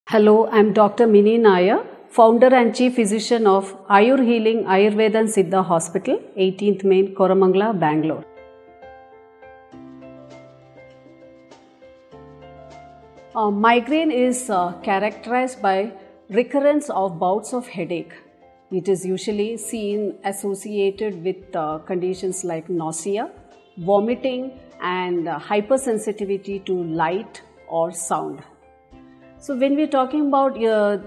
Hello, I'm Dr. Mini Nair, founder and chief physician of Ayur Healing Ayurveda and Siddha Hospital, 18th Main, Koramangala, Bangalore. Migraine is characterized by recurrence of bouts of headache. It is usually seen associated with conditions like nausea, vomiting and hypersensitivity to light or sound. So when we are talking about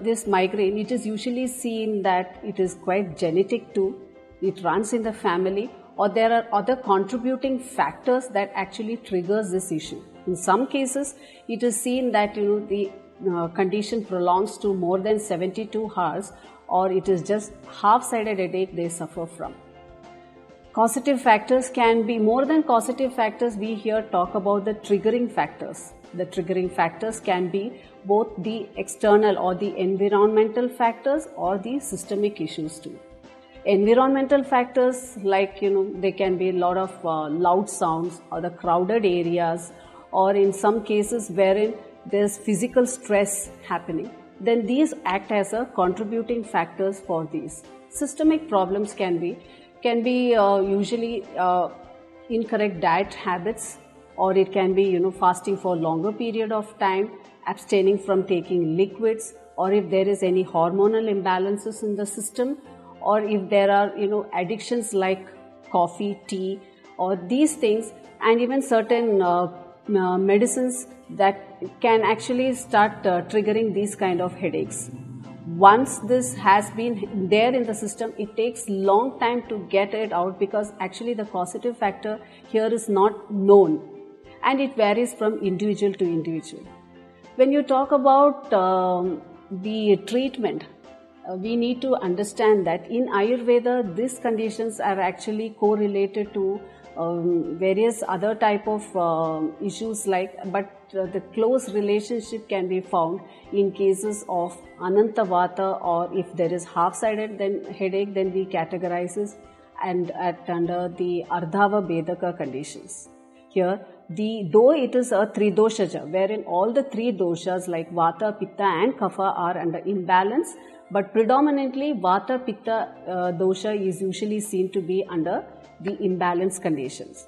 this migraine, it is usually seen that it is quite genetic too. It runs in the family, or there are other contributing factors that actually triggers this issue. In some cases, it is seen that the condition prolongs to more than 72 hours, or it is just half-sided headache they suffer from. Causative factors can be more than causative factors. We here talk about the triggering factors. The triggering factors can be both the external or the environmental factors or the systemic issues too. Environmental factors like there can be a lot of loud sounds or the crowded areas, or in some cases wherein there's physical stress happening, then these act as a contributing factors for these. Systemic problems can be usually incorrect diet habits, or it can be fasting for longer period of time, abstaining from taking liquids, or if there is any hormonal imbalances in the system, or if there are addictions like coffee, tea, or these things, and even certain medicines that can actually start triggering these kind of headaches. Once this has been there in the system, it takes long time to get it out, because actually the causative factor here is not known, and it varies from individual to individual. When you talk about the treatment, we need to understand that in Ayurveda, these conditions are actually correlated to various other type of issues but the close relationship can be found in cases of anatavatha, or if there is half-sided headache, then we categorize it under the ardhavibhedaka conditions. Here, though it is a tridoshaja, wherein all the three doshas like vata, pitta and kapha are under imbalance, but predominantly vata, pitta dosha is usually seen to be under the imbalance conditions.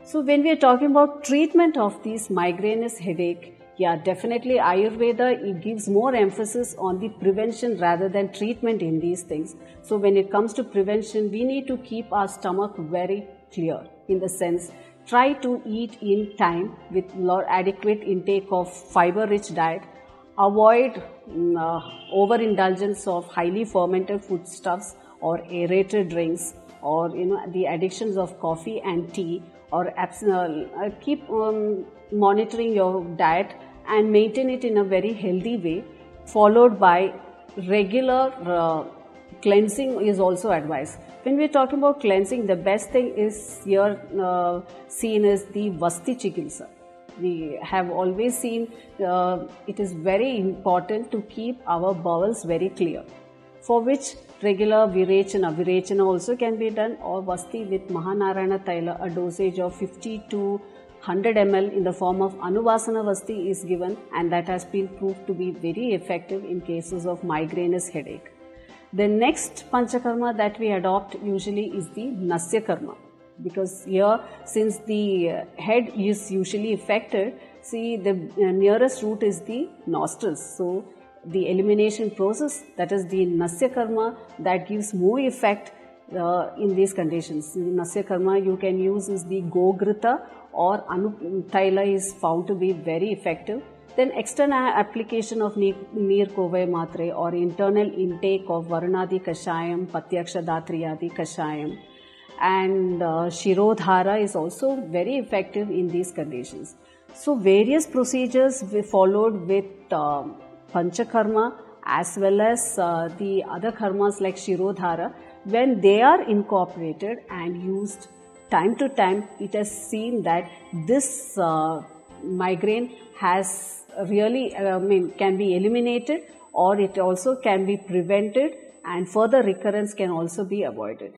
So when we are talking about treatment of these migranous headache, definitely Ayurveda, it gives more emphasis on the prevention rather than treatment in these things. So when it comes to prevention, we need to keep our stomach very clear, in the sense, try to eat in time with adequate intake of fiber-rich diet. Avoid overindulgence of highly fermented foodstuffs or aerated drinks, or the addictions of coffee and tea, or keep monitoring your diet and maintain it in a very healthy way, followed by regular cleansing is also advised. When we are talking about cleansing, the best thing is here seen as the basti chikitsa. We have always seen it is very important to keep our bowels very clear, for which regular virechana also can be done, or basti with mahanaryana thaila, a dosage of 50 to 100 ml in the form of anuvasanabasti is given, and that has been proved to be very effective in cases of migranous headache. The next panchakarma that we adopt usually is the Nasyakarma, because here, since the head is usually affected, the nearest root is the nostrils. So the elimination process, that is the Nasyakarma, that gives more effect in these conditions. The Nasyakarma you can use is the Gogrita or thaila is found to be very effective. Then external application of Nair matre, or internal intake of Varunadi Kashayam, Patyaksha Datriyadi Kashayam, and Shirodhara is also very effective in these conditions. So various procedures we followed with Panchakarma as well as the other karmas like Shirodhara, when they are incorporated and used time to time, it has seen that this migraine has really can be eliminated, or it also can be prevented, and further recurrence can also be avoided.